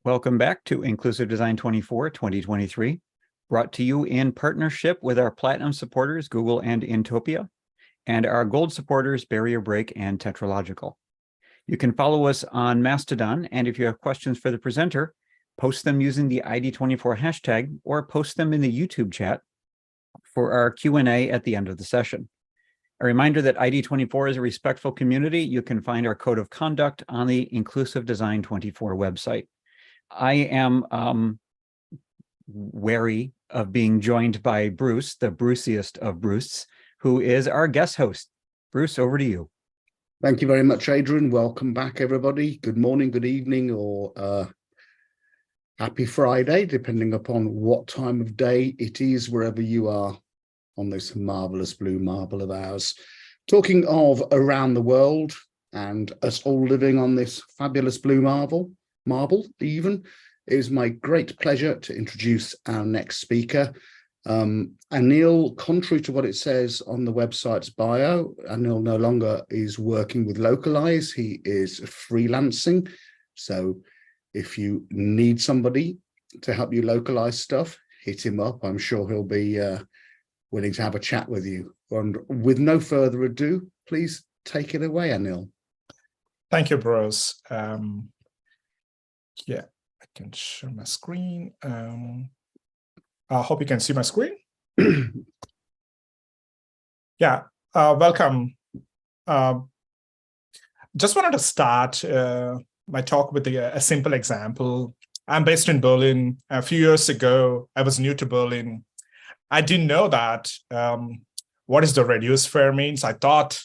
Welcome back to Inclusive Design 24, 2023, brought to you in partnership with our Platinum supporters, Google and Intopia, and our Gold supporters, Barrier Break and Tetralogical. You can follow us on Mastodon, and if you have questions for the presenter, post them using the ID24 hashtag or post them in the YouTube chat for our Q&A at the end of the session. A reminder that ID24 is a respectful community. You can find our code of conduct on the Inclusive Design 24 website. I am wary of being joined by Bruce, the Bruceiest of Bruce, who is our guest host. Bruce, over to you. Thank you very much, Adrian. Welcome back, everybody. Good morning, good evening, or happy Friday, depending upon what time of day it is, wherever you are on this marvelous blue marble of ours. Talking of around the world and us all living on this fabulous blue marble even, it is my great pleasure to introduce our next speaker. Anil, contrary to what it says on the website's bio, Anil no longer is working with Localize. He is freelancing. So if you need somebody to help you localize stuff, hit him up. I'm sure he'll be willing to have a chat with you. And with no further ado, please take it away, Anil. Thank you, Bruce. Yeah, I can share my screen. I hope you can see my screen. Yeah, welcome. Just wanted to start my talk with a simple example. I'm based in Berlin. A few years ago, I was new to Berlin. I didn't know that what is the reduced fare means. I thought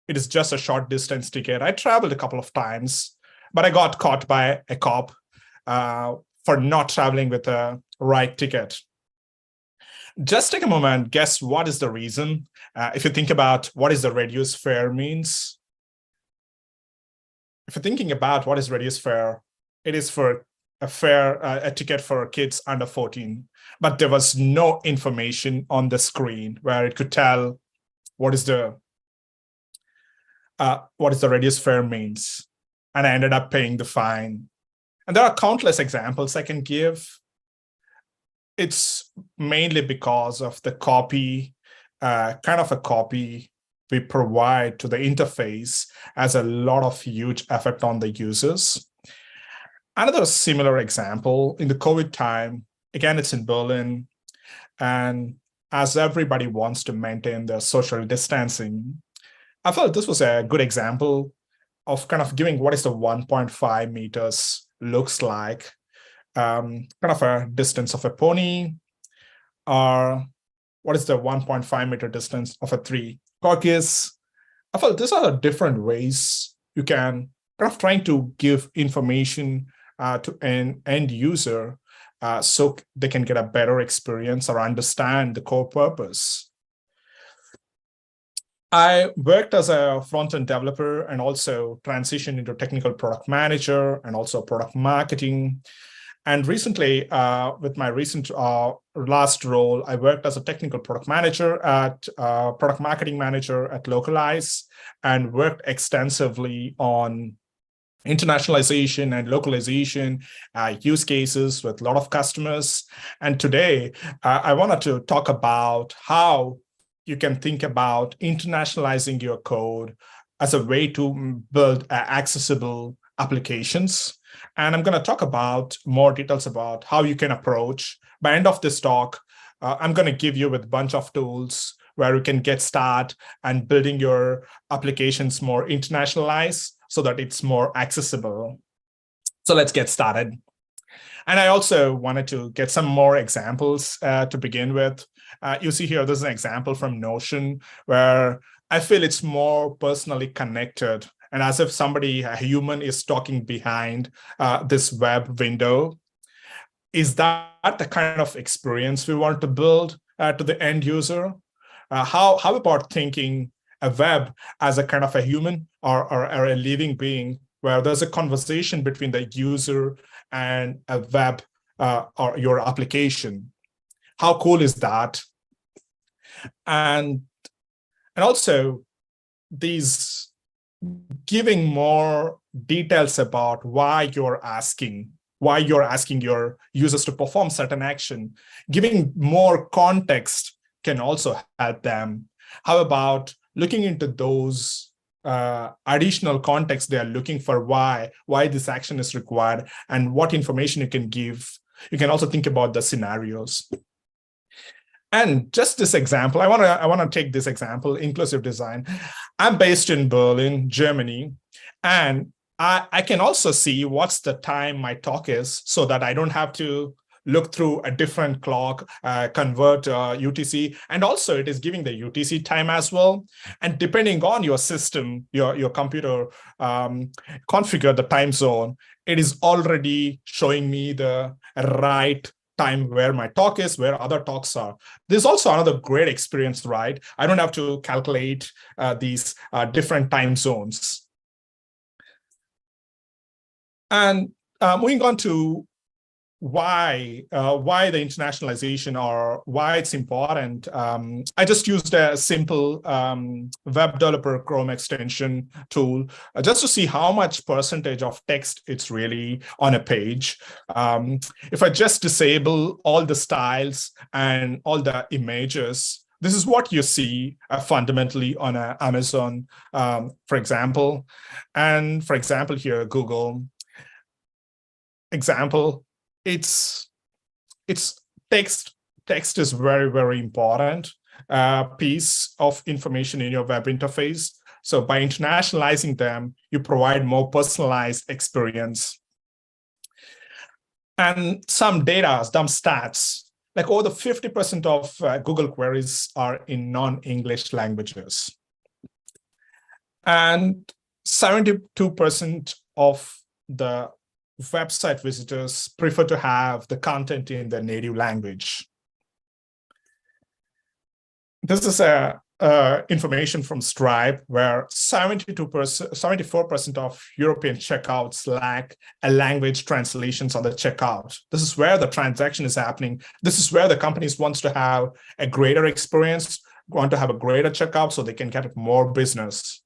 it is just a short distance ticket. I traveled a couple of times, but I got caught by a cop for not traveling with a right ticket. Just take a moment, guess what is the reason? If you think about what is the reduced fare means. If you're thinking about what is reduced fare, it is for a ticket for kids under 14, but there was no information on the screen where it could tell what is the reduced fare means. And I ended up paying the fine. And there are countless examples I can give. It's mainly because of the copy, kind of a copy we provide to the interface has a lot of huge effect on the users. Another similar example, in the COVID time, again, it's in Berlin, and as everybody wants to maintain their social distancing, I felt this was a good example of kind of giving what is the 1.5 meters looks like, kind of a distance of a pony, or what is the 1.5 meter distance of a 3 caucus. I felt these are the different ways you can kind of trying to give information to an end user so they can get a better experience or understand the core purpose. I worked as a front-end developer and also transitioned into technical product manager and also product marketing. And recently, with my recent last role, I worked as a technical product manager at product marketing manager at Localize and worked extensively on internationalization and localization use cases with a lot of customers. And today, I wanted to talk about how you can think about internationalizing your code as a way to build accessible applications. And I'm going to talk about more details about how you can approach. By end of this talk, I'm going to give you with a bunch of tools where you can get started and building your applications more internationalized so that it's more accessible. So let's get started. And I also wanted to get some more examples to begin with. You see here, there's an example from Notion where I feel it's more personally connected and as if somebody, a human, is talking behind this web window. Is that the kind of experience we want to build to the end user? How about thinking a web as a kind of a human or a living being where there's a conversation between the user and a web or your application? How cool is that? And also these giving more details about why you're asking why you're asking your users to perform certain action. Giving more context can also help them. How about looking into those additional context they are looking for, why this action is required, and what information you can give. You can also think about the scenarios. And just this example, I want to take this example, inclusive design. I'm based in Berlin, Germany, and I can also see what's the time my talk is, so that I don't have to look through a different clock, convert UTC, and also it is giving the UTC time as well. And depending on your system, your computer configure the time zone, it is already showing me the right time where my talk is, where other talks are. There's also another great experience, right? I don't have to calculate these different time zones. And moving on to why the internationalization, or why it's important. I just used a simple web developer Chrome extension tool just to see how much percentage of text it's really on a page. If I just disable all the styles and all the images, this is what you see fundamentally on Amazon, for example. And for example, here, Google example, it's text. Text is very, very important piece of information in your web interface. So by internationalizing them, you provide more personalized experience. And some data, some stats, like over 50% of Google queries are in non-English languages. And 72% of the website visitors prefer to have the content in their native language. This is information from Stripe, where 74% of European checkouts lack a language translations on the checkout. This is where the transaction is happening. This is where the companies wants to have a greater experience, want to have a greater checkout so they can get more business.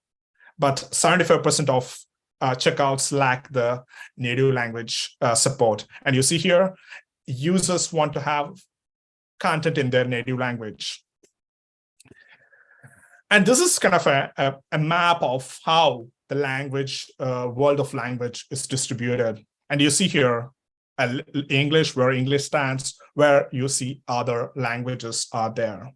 But 75% of checkouts lack the native language support. And you see here, users want to have content in their native language. And this is kind of a map of how the language, world of language is distributed. And you see here, English, where English stands, where you see other languages are there.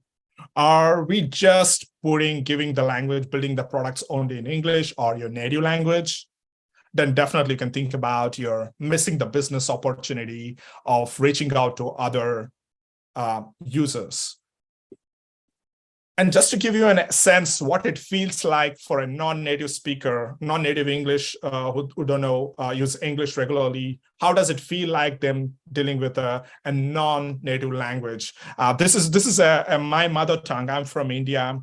Are we just giving the language, building the products only in English or your native language? Then definitely you can think about you're missing the business opportunity of reaching out to other users. And just to give you a sense what it feels like for a non-native speaker, non-native English, who don't know, use English regularly, how does it feel like them dealing with a non-native language? This is my mother tongue. I'm from India.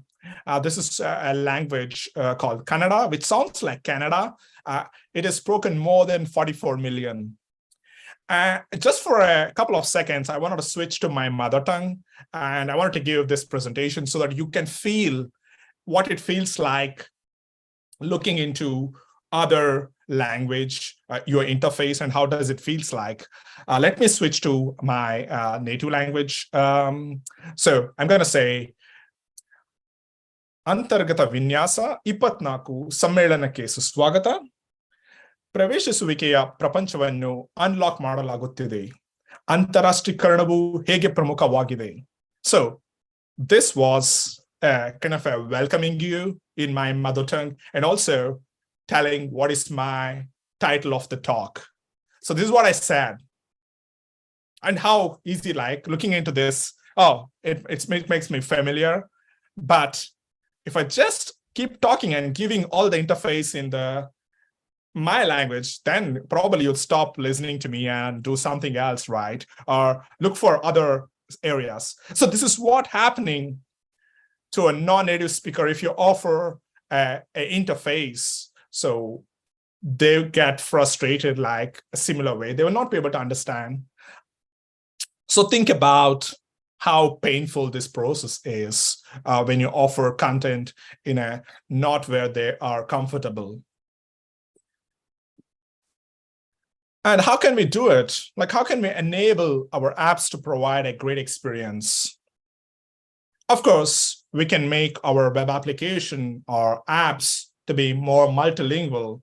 This is a language called Kannada, which sounds like Canada. It is spoken more than 44 million. Just for a couple of seconds, I wanted to switch to my mother tongue, and I wanted to give this presentation so that you can feel what it feels like looking into other language, your interface, and how does it feels like. Let me switch to my native language. So I'm going to say, ಅಂತರ್ಗತ ವಿನ್ಯಾಸ 24 ಸಮ್ಮೇಳನಕ್ಕೆ ಸುಸ್ವಾಗತ. ಪ್ರವೇಶಿಸುವಿಕೆಯ ಪ್ರಪಂಚವನ್ನು unlock ಮಾಡಲಾಗುತ್ತಿದೆ. ಅಂತರಾಷ್ಟ್ರೀಕರಣವು ಹೇಗೆ ಪ್ರಮುಖವಾಗಿದೆ. So this was kind of welcoming you in my mother tongue, and also telling what is my title of the talk. So this is what I said. And how easy, like looking into this, it makes me familiar. But if I just keep talking and giving all the interface in my language, then probably you'll stop listening to me and do something else, right? Or look for other areas. So this is what happening to a non-native speaker if you offer an interface. So they get frustrated like a similar way. They will not be able to understand. So think about how painful this process is when you offer content in a not where they are comfortable. And how can we do it? Like, how can we enable our apps to provide a great experience? Of course, we can make our web application or apps to be more multilingual,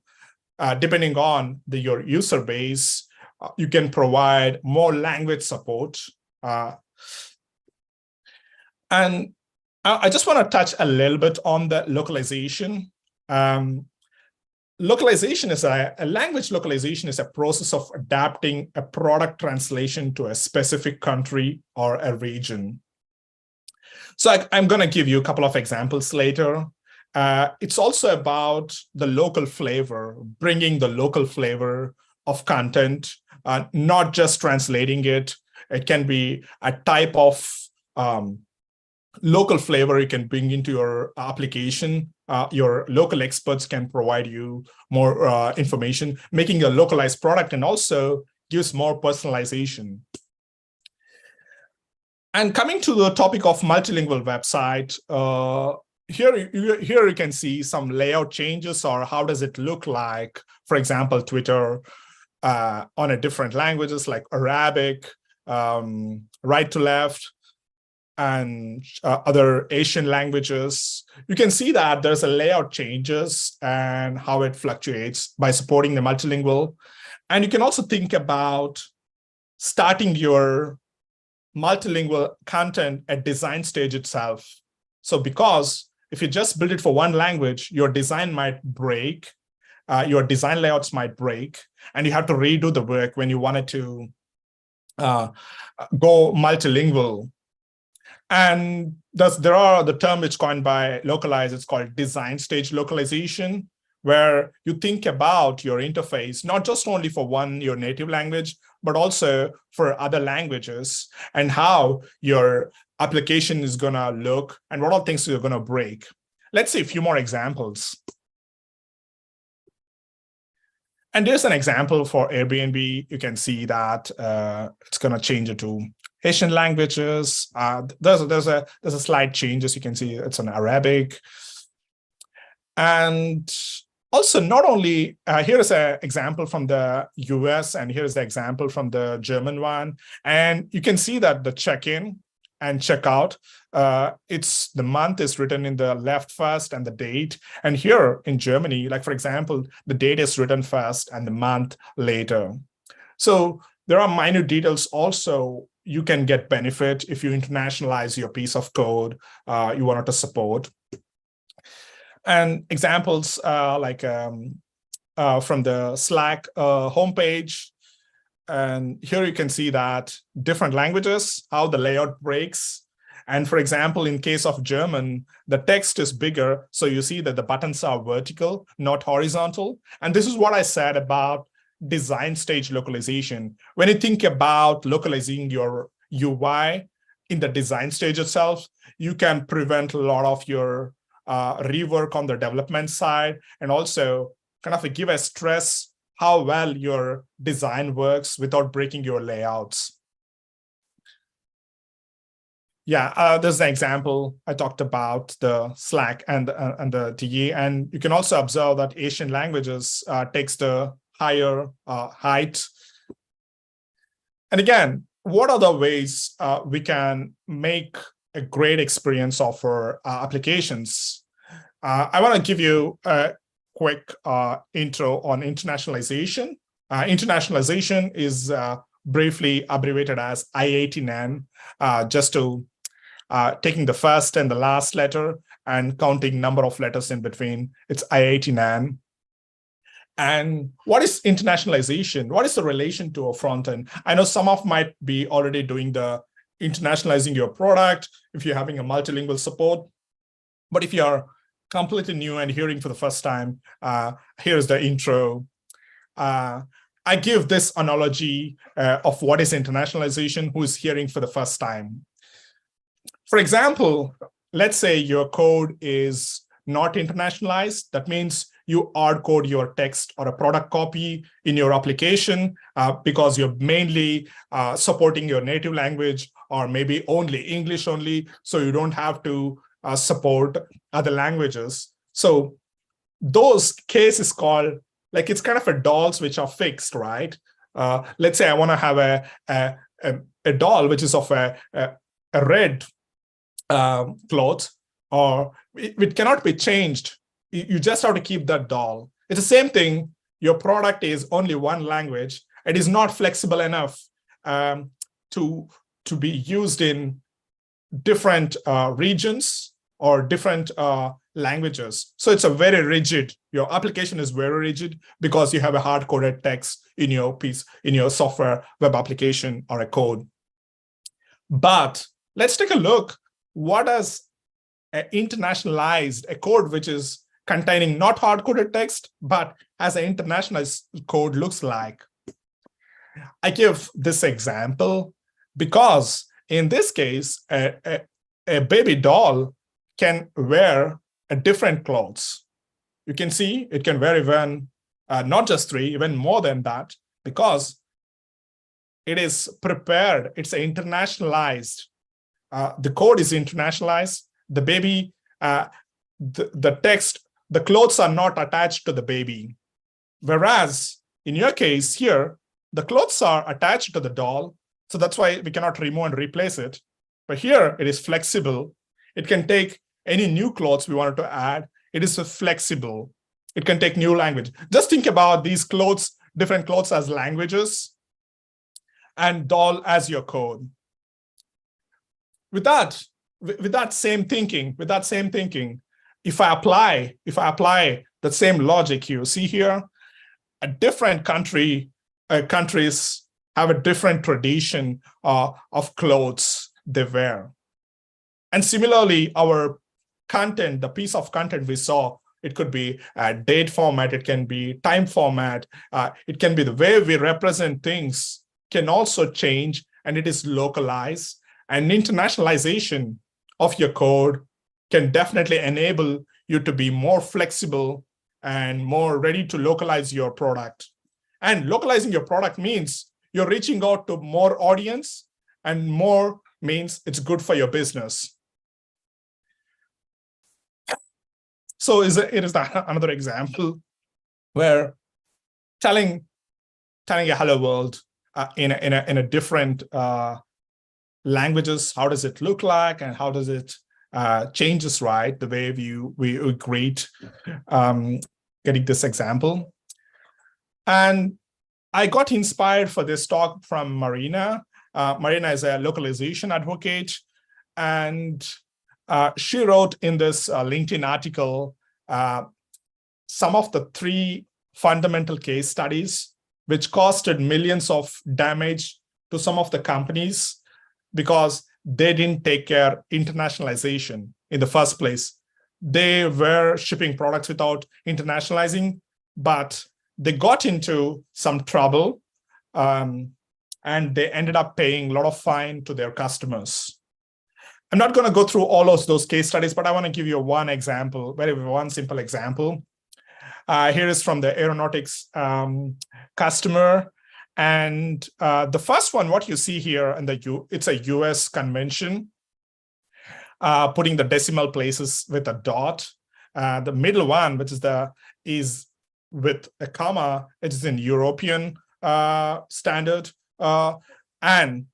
depending on your user base. You can provide more language support. And I just want to touch a little bit on the localization. Localization is a language localization is a process of adapting a product translation to a specific country or a region. So I'm going to give you a couple of examples later. It's also about the local flavor, bringing the local flavor of content, not just translating it. It can be a type of local flavor you can bring into your application. Your local experts can provide you more information, making a localized product, and also gives more personalization. And coming to the topic of multilingual website, here you can see some layout changes, or how does it look like, for example, Twitter on a different languages like Arabic, right to left, and other Asian languages. You can see that there's a layout changes and how it fluctuates by supporting the multilingual. And you can also think about starting your multilingual content at design stage itself. So because if you just build it for one language, your design might break, your design layouts might break, and you have to redo the work when you wanted to go multilingual. And there are the term which coined by Localize, it's called design stage localization, where you think about your interface, not just only for your native language, but also for other languages, and how your application is going to look and what are things you're going to break. Let's see a few more examples. And there's an example for Airbnb. You can see that it's going to change it to Asian languages. There's a slight change, as you can see, it's in Arabic. And also, not only, here is an example from the US, and here is the example from the German one. And you can see that the check-in and checkout, the month is written in the left first and the date. And here in Germany, like for example, the date is written first and the month later. So there are minor details also you can get benefit if you internationalize your piece of code you wanted to support. And examples like from the Slack homepage. And here you can see that different languages, how the layout breaks. And for example, in case of German, the text is bigger. So you see that the buttons are vertical, not horizontal. And this is what I said about design stage localization. When you think about localizing your UI in the design stage itself, you can prevent a lot of your rework on the development side, and also kind of give a stress how well your design works without breaking your layouts. Yeah, there's an example I talked about the Slack and the TE, and you can also observe that Asian languages takes the higher height. And again, what are the ways we can make a great experience of our applications? I want to give you a quick intro on internationalization. Internationalization is briefly abbreviated as IATNAN, just to taking the first and the last letter and counting number of letters in between. It's IATNAN. And what is internationalization? What is the relation to a front end? I know some of might be already doing the internationalizing your product if you're having a multilingual support. But if you're completely new and hearing for the first time, here's the intro. I give this analogy of what is internationalization, who is hearing for the first time. For example, let's say your code is not internationalized. That means you hard code your text or a product copy in your application because you're mainly supporting your native language, or maybe only English only, so you don't have to support other languages. So those cases called, like, it's kind of a dolls which are fixed, right? Let's say I want to have a doll which is of a red cloth, or it cannot be changed. You just have to keep that doll. It's the same thing. Your product is only one language. It is not flexible enough to be used in different regions or different languages. So it's a very rigid. Your application is very rigid because you have a hard-coded text in your piece, in your software web application or a code. But let's take a look. What does internationalized, a code which is containing not hard-coded text, but as an internationalized code looks like? I give this example because in this case, a baby doll can wear a different clothes. You can see it can wear even not just 3, even more than that, because it is prepared. It's internationalized. The code is internationalized. The baby, the text, the clothes are not attached to the baby. Whereas in your case here, the clothes are attached to the doll. So that's why we cannot remove and replace it. But here it is flexible. It can take any new clothes we wanted to add. It is flexible. It can take new language. Just think about these clothes, different clothes as languages, and doll as your code. With that same thinking, if I apply the same logic you see here, a different countries have a different tradition of clothes they wear. And similarly, our content, the piece of content we saw, it could be a date format, it can be time format, it can be the way we represent things can also change, and it is localized. And internationalization of your code can definitely enable you to be more flexible and more ready to localize your product. And localizing your product means you're reaching out to more audience, and more means it's good for your business. So it is another example where telling a hello world in a different languages, how does it look like, and how does it changes, right? The way we greet getting this example. And I got inspired for this talk from Marina. Marina is a localization advocate, and she wrote in this LinkedIn article some of the 3 fundamental case studies which costed millions of damage to some of the companies because they didn't take care internationalization in the first place. They were shipping products without internationalizing, but they got into some trouble, and they ended up paying a lot of fine to their customers. I'm not going to go through all of those case studies, but I want to give you one example, one simple example. Here is from the aeronautics customer. And the first one, what you see here, it's a US convention, putting the decimal places with a dot. The middle one, which is with a comma, it is in European standard. And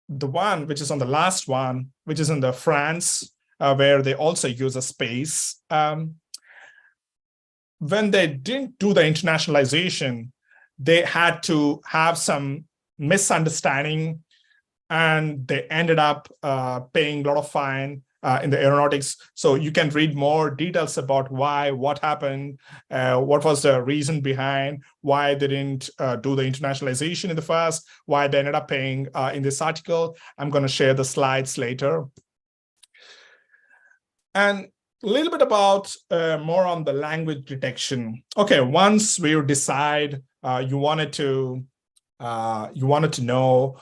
the one which is on the last one, which is in the France, where they also use a space. When they didn't do the internationalization, they had to have some misunderstanding, and they ended up paying a lot of fine in the aeronautics. So you can read more details about what happened, what was the reason behind, why they didn't do the internationalization in the first, why they ended up paying in this article. I'm going to share the slides later. And a little bit about more on the language detection. Okay, once we decide you wanted to know,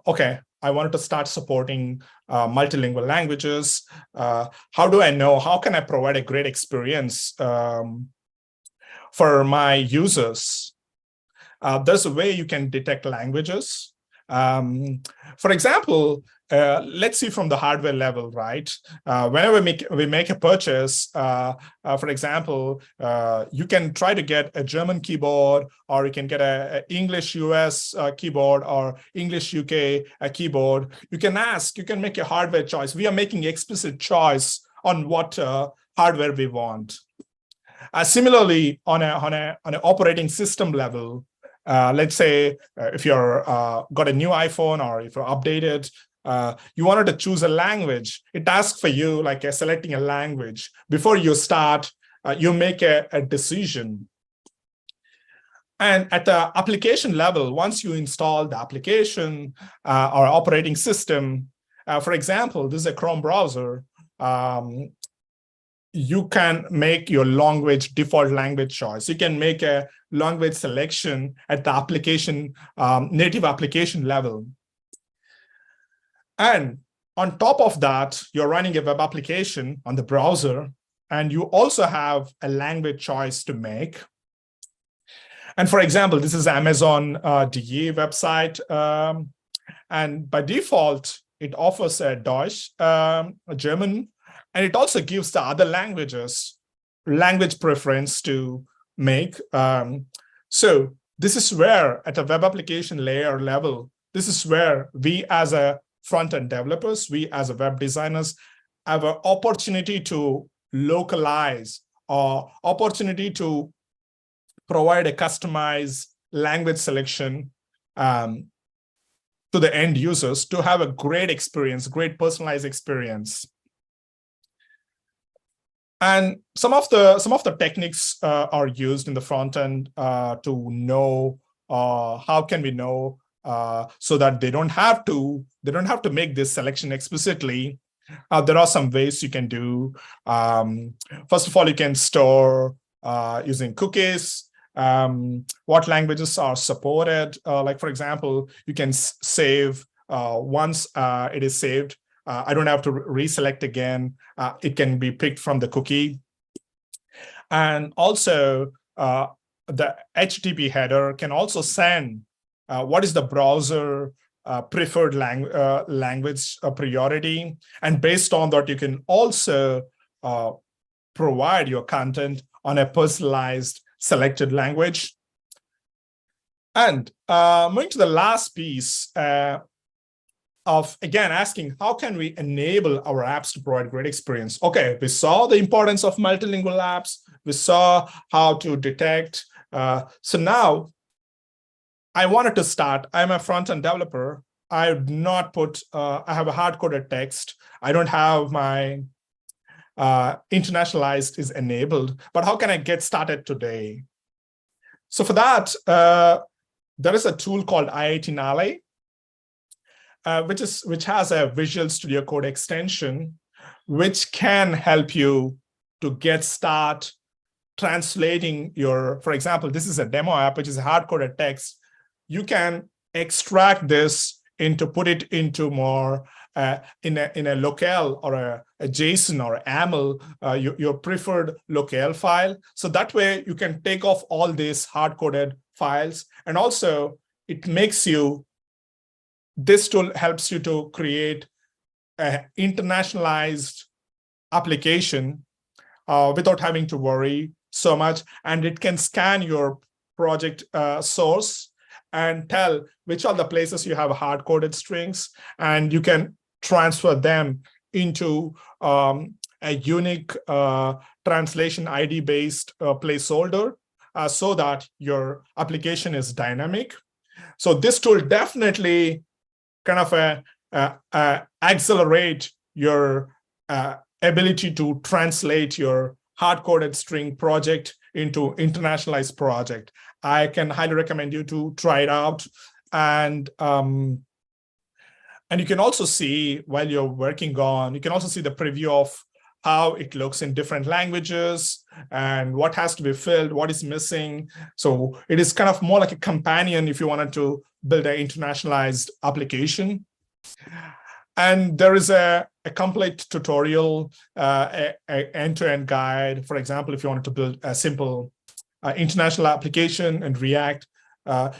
okay, I wanted to start supporting multilingual languages. How do I know? How can I provide a great experience for my users? There's a way you can detect languages. For example, let's see from the hardware level, right? Whenever we make a purchase, for example, you can try to get a German keyboard, or you can get a English US keyboard, or English UK keyboard. You can make a hardware choice. We are making explicit choice on what hardware we want. Similarly, on an operating system level, let's say if you're got a new iPhone, or if you're updated, you wanted to choose a language. It asks for you like selecting a language. Before you start, you make a decision. And at the application level, once you install the application or operating system, for example, this is a Chrome browser, you can make your language default language choice. You can make a language selection at the application, native application level. And on top of that, you're running a web application on the browser, and you also have a language choice to make. And for example, this is Amazon DE website. And by default, it offers a Deutsch, a German, and it also gives the other languages language preference to make. So this is where, at a web application layer level, this is where we as a front-end developers, we as a web designers, have an opportunity to localize, or opportunity to provide a customized language selection to the end users to have a great experience, great personalized experience. And some of the techniques are used in the front end to know how can we know so that they don't have to make this selection explicitly. There are some ways you can do. First of all, you can store using cookies. What languages are supported? Like for example, you can save once it is saved. I don't have to reselect again. It can be picked from the cookie. And also, the HTTP header can also send what is the browser preferred language priority. And based on that, you can also provide your content on a personalized selected language. And moving to the last piece, of again asking how can we enable our apps to provide great experience. Okay, we saw the importance of multilingual apps. We saw how to detect. So now I wanted to start. I'm a front-end developer. I have not put, I have a hard-coded text. I don't have my internationalized is enabled, but how can I get started today? So for that, there is a tool called IIT Nale, which has a Visual Studio Code extension, which can help you to get start translating your, for example, this is a demo app, which is a hard-coded text. You can extract this put it into more in a locale or a JSON or AML, your preferred locale file. So that way you can take off all these hard-coded files. And also it makes you, this tool helps you to create an internationalized application without having to worry so much. And it can scan your project source and tell which are the places you have hard-coded strings, and you can transfer them into a unique translation ID-based placeholder so that your application is dynamic. So this tool definitely kind of accelerate your ability to translate your hard-coded string project into internationalized project. I can highly recommend you to try it out. And you can also see while you're working on, you can also see the preview of how it looks in different languages and what has to be filled, what is missing. So it is kind of more like a companion if you wanted to build an internationalized application. And there is a complete tutorial, an end-to-end guide. For example, if you wanted to build a simple international application in React,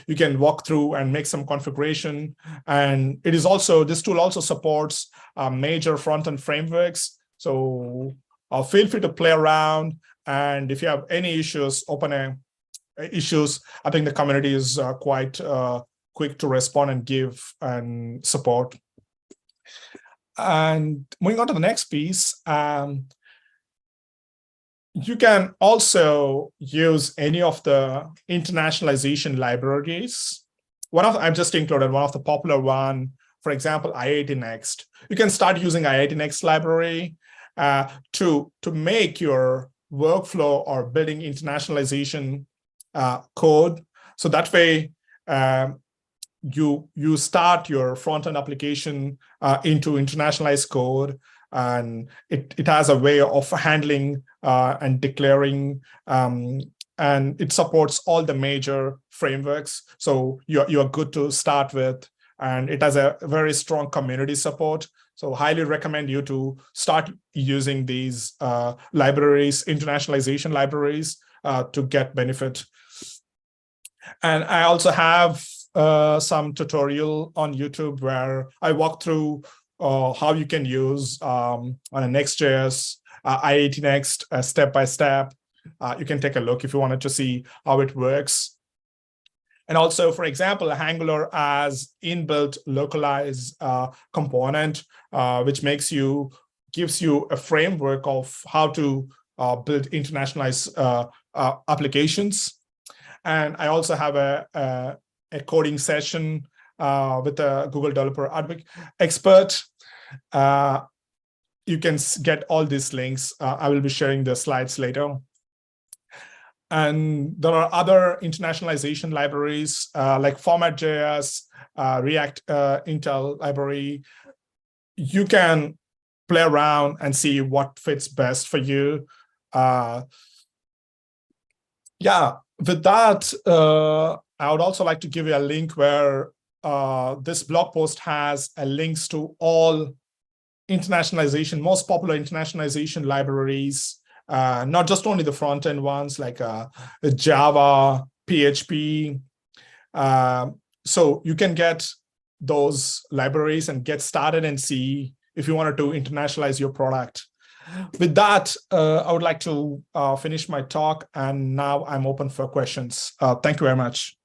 You can walk through and make some configuration. And this tool also supports major front-end frameworks. So feel free to play around. And if you have any issues, issues, I think the community is quite quick to respond and give and support. And moving on to the next piece, you can also use any of the internationalization libraries. I've just included one of the popular one, for example, IIT Next. You can start using IIT Next library to make your workflow or building internationalization code. So that way, you start your front-end application into internationalized code, and it has a way of handling and declaring, and it supports all the major frameworks. So you're good to start with, and it has a very strong community support. So highly recommend you to start using these libraries, internationalization libraries, to get benefit. And I also have some tutorial on YouTube where I walk through how you can use on a Next.js, IIT Next, step by step. You can take a look if you wanted to see how it works. And also, for example, Angular as inbuilt localized component, which gives you a framework of how to build internationalized applications. And I also have a coding session with a Google Developer Expert. You can get all these links. I will be sharing the slides later. And there are other internationalization libraries like Format.js, React Intel library. You can play around and see what fits best for you. With that, I would also like to give you a link where this blog post has links to all most popular internationalization libraries, not just only the front-end ones like Java, PHP. So you can get those libraries and get started and see if you wanted to internationalize your product. With that, I would like to finish my talk, and now I'm open for questions. Thank you very much.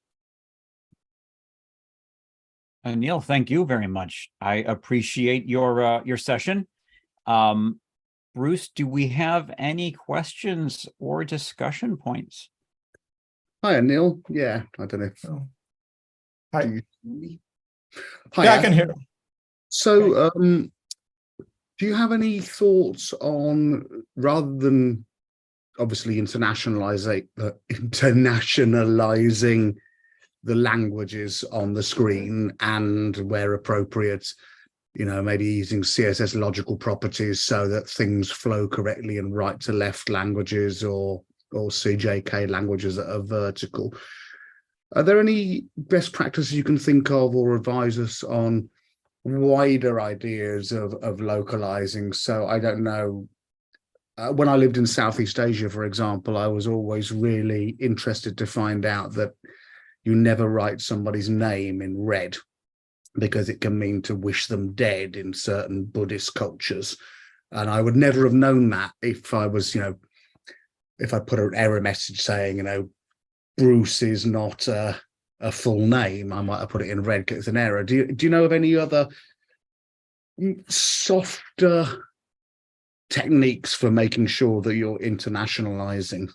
Neil, thank you very much. I appreciate your session. Bruce, do we have any questions or discussion points? Hi, Neil. Yeah, I don't know. Hi. Hi. Yeah, I can hear you. So, do you have any thoughts on, rather than obviously internationalizing the languages on the screen, and where appropriate, maybe using CSS logical properties so that things flow correctly in right to left languages, or CJK languages that are vertical? Are there any best practices you can think of or advise us on wider ideas of localizing? So I don't know, when I lived in Southeast Asia, for example, I was always really interested to find out that you never write somebody's name in red, because it can mean to wish them dead in certain Buddhist cultures. And I would never have known that if I was, if I put an error message saying, Bruce is not a full name, I might have put it in red because it's an error. Do you know of any other softer techniques for making sure that you're internationalizing?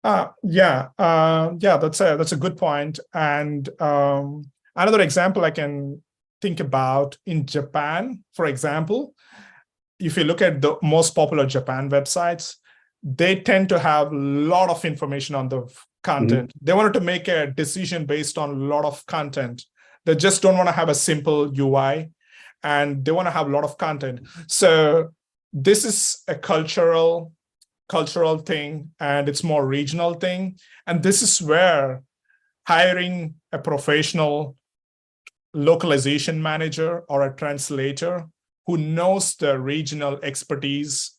That's a good point. And another example I can think about in Japan, for example, if you look at the most popular Japan websites, they tend to have a lot of information on the content. They wanted to make a decision based on a lot of content. They just don't want to have a simple UI, and they want to have a lot of content. So this is a cultural thing, and it's more regional thing. And this is where hiring a professional localization manager or a translator who knows the regional expertise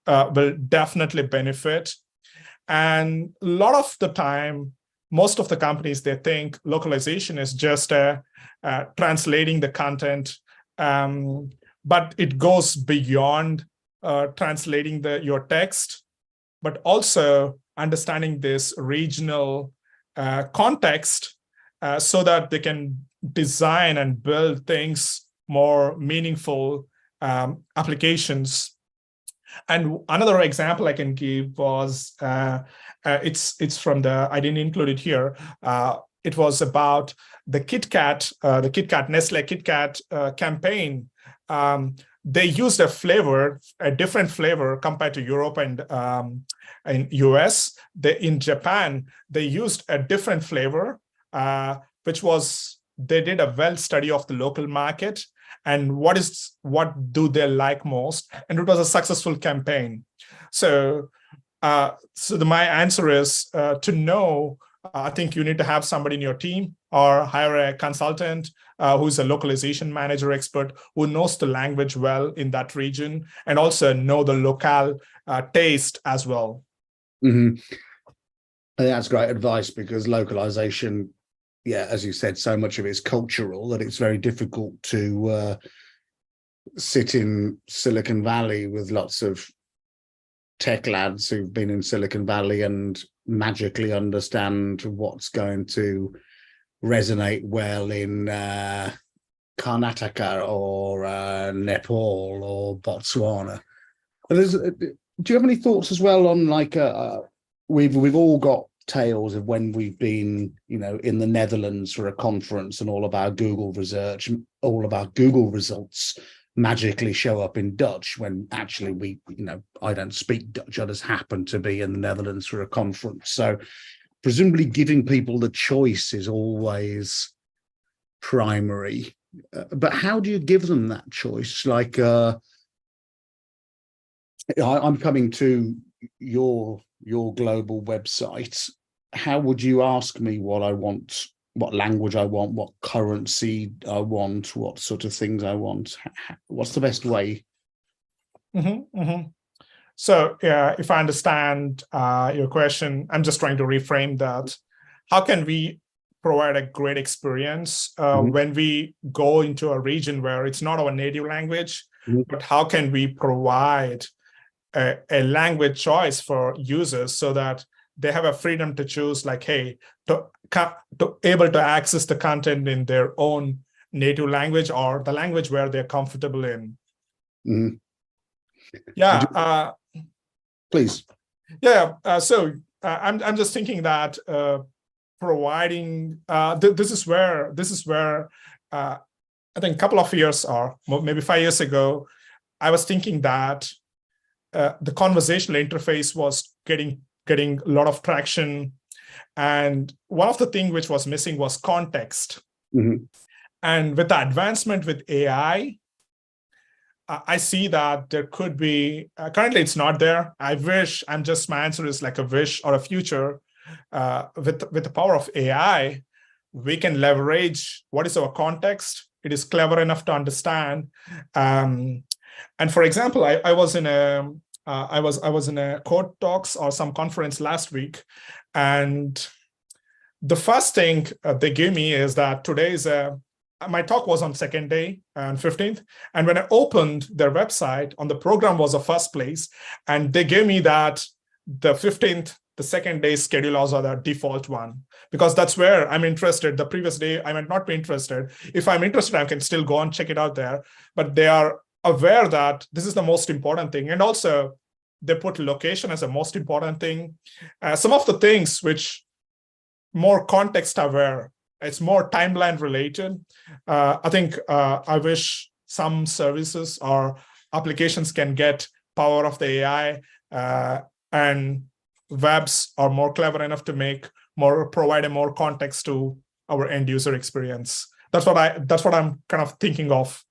will definitely benefit. And a lot of the time, most of the companies, they think localization is just translating the content, but it goes beyond translating your text, but also understanding this regional context so that they can design and build things more meaningful applications. And another example I can give was it's from I didn't include it here. It was about the Nestle KitKat campaign. They used a different flavor compared to Europe and in US. In Japan, they used a different flavor, which was, they did a well study of the local market and what do they like most, and it was a successful campaign. So my answer is to know. I think you need to have somebody in your team or hire a consultant who's a localization manager expert who knows the language well in that region and also know the local taste as well. Mm-hmm. I think that's great advice, because localization, yeah, as you said, so much of it is cultural that it's very difficult to sit in Silicon Valley with lots of tech lads who've been in Silicon Valley and magically understand what's going to resonate well in Karnataka or Nepal or Botswana. Do you have any thoughts as well on, like, we've all got tales of when we've been, in the Netherlands for a conference and all of our Google research, all of our Google results magically show up in Dutch when actually I don't speak Dutch. I just happen to be in the Netherlands for a conference. So presumably giving people the choice is always primary. But how do you give them that choice? Like, I'm coming to your global website. How would you ask me what I want, what language I want, what currency I want, what sort of things I want? What's the best way? Mm-hmm, mm-hmm. So if I understand your question, I'm just trying to reframe that. How can we provide a great experience when we go into a region where it's not our native language, but how can we provide a language choice for users so that they have a freedom to choose, like, hey, to able to access the content in their own native language or the language where they're comfortable in. Mm-hmm. Yeah. Please. Yeah. So I'm just thinking that providing this is where I think a couple of years or maybe 5 years ago, I was thinking that the conversational interface was getting a lot of traction. And one of the things which was missing was context. Mm-hmm. And with the advancement with AI, I see that there could be, currently it's not there. I wish, my answer is like a wish or a future. With the power of AI, we can leverage what is our context. It is clever enough to understand. And for example, I was in a code talks or some conference last week, and the first thing they gave me is that today's my talk was on second day and 15th, and when I opened their website, on the program was the first place, and they gave me that the 15th, the second day schedule also the default one, because that's where I'm interested. The previous day I might not be interested. If I'm interested, I can still go and check it out there, but they are aware that this is the most important thing. And also they put location as the most important thing. Some of the things which more context aware, it's more timeline related. I think I wish some services or applications can get power of the AI, and webs are more clever enough to provide a more context to our end user experience. That's what I'm kind of thinking of.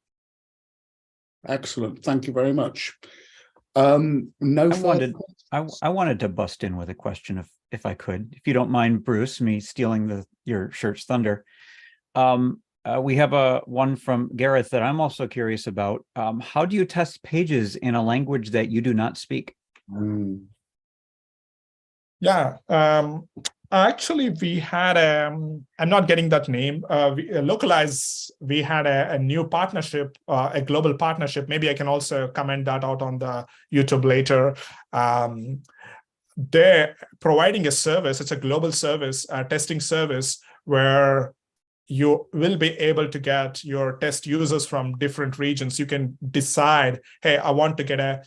Excellent. Thank you very much. I wanted to bust in with a question if I could, if you don't mind, Bruce, me stealing your shirt's thunder. We have one from Gareth that I'm also curious about. How do you test pages in a language that you do not speak? Yeah. Actually, we had I'm not getting that name. Localize, we had a new partnership, a global partnership. Maybe I can also comment that out on the YouTube later. They're providing a service. It's a global service, a testing service, where you will be able to get your test users from different regions. You can decide, hey, I want to get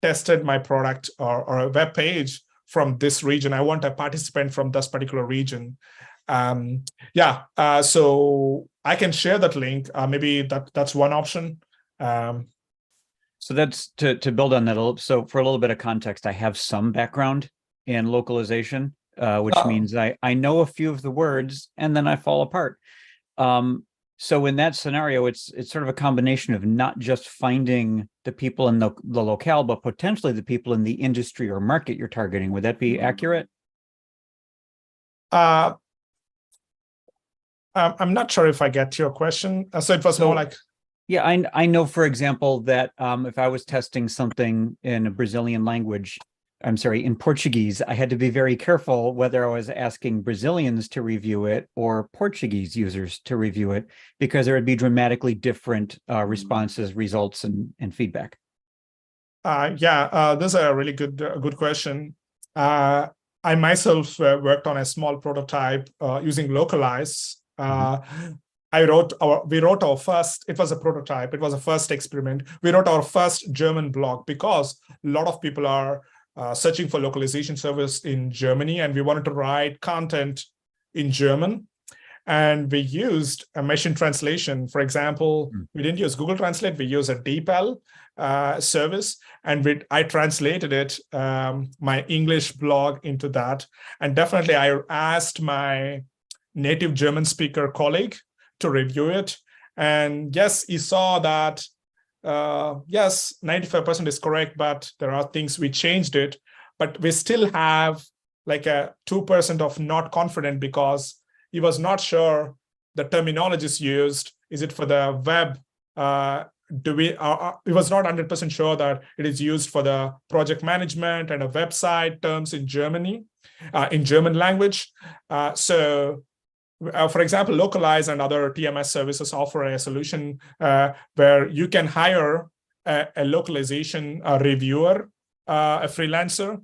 tested my product or a web page from this region. I want a participant from this particular region. So I can share that link. Maybe that's one option. So that's to build on that a little. So for a little bit of context, I have some background in localization, which means I know a few of the words and then I fall apart. So in that scenario, it's sort of a combination of not just finding the people in the locale, but potentially the people in the industry or market you're targeting. Would that be accurate? I'm not sure if I get your question. So it was more like... Yeah, I know, for example, that if I was testing something in a Brazilian language, in Portuguese, I had to be very careful whether I was asking Brazilians to review it or Portuguese users to review it, because there would be dramatically different responses, results, and feedback. This is a really good question. I myself worked on a small prototype using Localize. We wrote our first, it was a prototype, it was a first experiment. We wrote our first German blog because a lot of people are searching for localization service in Germany, and we wanted to write content in German. And we used a machine translation. For example, we didn't use Google Translate, we used a DeepL service, and I translated it, my English blog into that. And definitely I asked my native German speaker colleague to review it. And yes, he saw that, yes, 95% is correct, but there are things we changed it, but we still have like a 2% of not confident, because he was not sure the terminologies used. Is it for the web? He was not 100% sure that it is used for the project management and a website terms in Germany, in German language. For example, Localize and other TMS services offer a solution where you can hire a localization reviewer, a freelancer.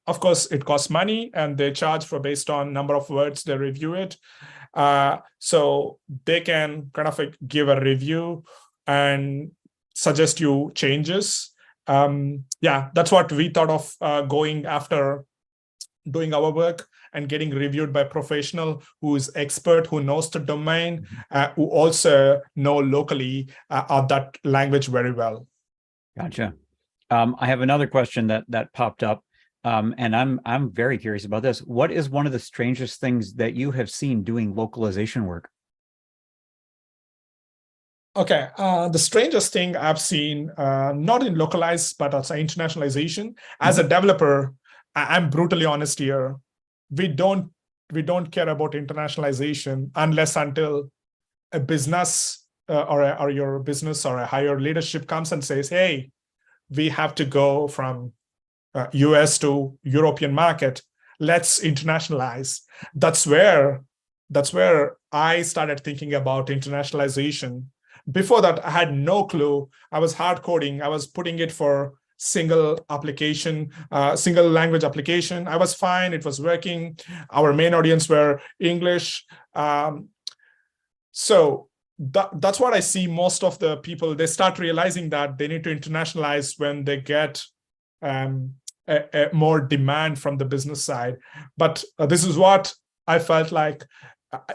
Of course, it costs money, and they charge for based on number of words they review it. So they can kind of give a review and suggest you changes. That's what we thought of going after doing our work and getting reviewed by a professional who is expert, who knows the domain, who also know locally that language very well. Gotcha. I have another question that popped up, and I'm very curious about this. What is one of the strangest things that you have seen doing localization work? Okay, the strangest thing I've seen, not in Localize, but also internationalization. As a developer, I'm brutally honest here. We don't care about internationalization until a business or your business or a higher leadership comes and says, hey, we have to go from US to European market. Let's internationalize. That's where I started thinking about internationalization. Before that, I had no clue. I was hard coding. I was putting it for single application, single language application. I was fine. It was working. Our main audience were English. So that's what I see. Most of the people, they start realizing that they need to internationalize when they get a more demand from the business side. But this is what I felt like.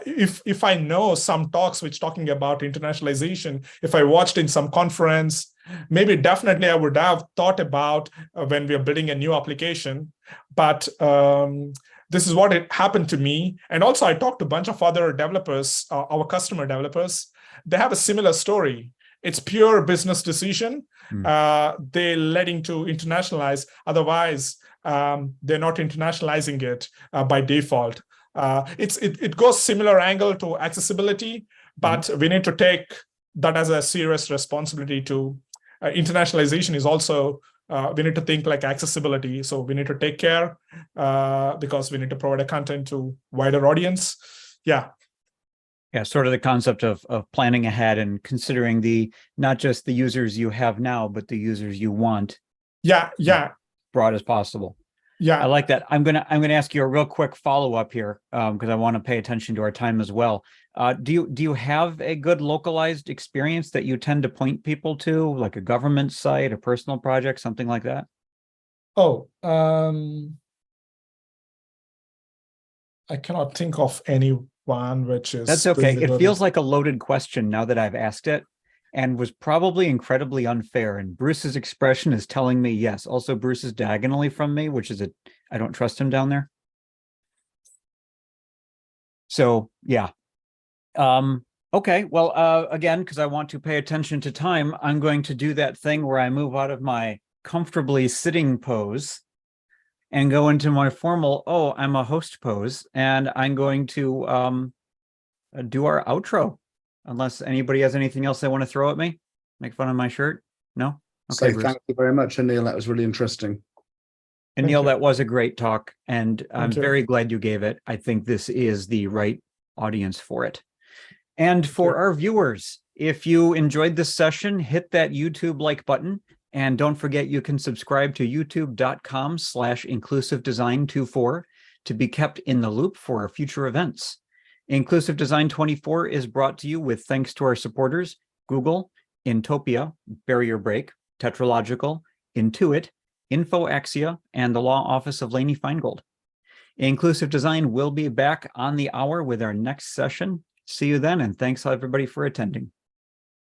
If I know some talks which talking about internationalization, if I watched in some conference, maybe definitely I would have thought about when we are building a new application. But this is what it happened to me. And also I talked to a bunch of other developers, our customer developers. They have a similar story. It's pure business decision. They're letting to internationalize. Otherwise, they're not internationalizing it by default. It goes similar angle to accessibility, but we need to take that as a serious responsibility to internationalization is also we need to think like accessibility. So we need to take care because we need to provide a content to wider audience. Yeah. Yeah, sort of the concept of planning ahead and considering not just the users you have now, but the users you want. Yeah. Broad as possible. Yeah. I like that. I'm gonna ask you a real quick follow-up here because I want to pay attention to our time as well. Do you have a good localized experience that you tend to point people to, like a government site, a personal project, something like that? Oh, I cannot think of any one which is. That's okay. It feels like a loaded question now that I've asked it, and was probably incredibly unfair. And Bruce's expression is telling me yes. Also, Bruce is diagonally from me, which is I don't trust him down there. So yeah. Okay. Well, again, because I want to pay attention to time, I'm going to do that thing where I move out of my comfortably sitting pose and go into my formal, oh, I'm a host pose, and I'm going to do our outro. Unless anybody has anything else they want to throw at me, make fun of my shirt. No? Okay, So thank you very much, Anil. That was really interesting. And Neil, that was a great talk, and I'm you. very glad you gave it. I think this is the right audience for it. And for our viewers, if you enjoyed this session, hit that YouTube like button. And don't forget, you can subscribe to youtube.com/inclusivedesign24 to be kept in the loop for our future events. Inclusive Design 24 is brought to you with thanks to our supporters, Google, Intopia, Barrier Break, Tetralogical, Intuit, InfoAxia, and the Law Office of Laney Feingold. Inclusive Design will be back on the hour with our next session. See you then, and thanks everybody for attending.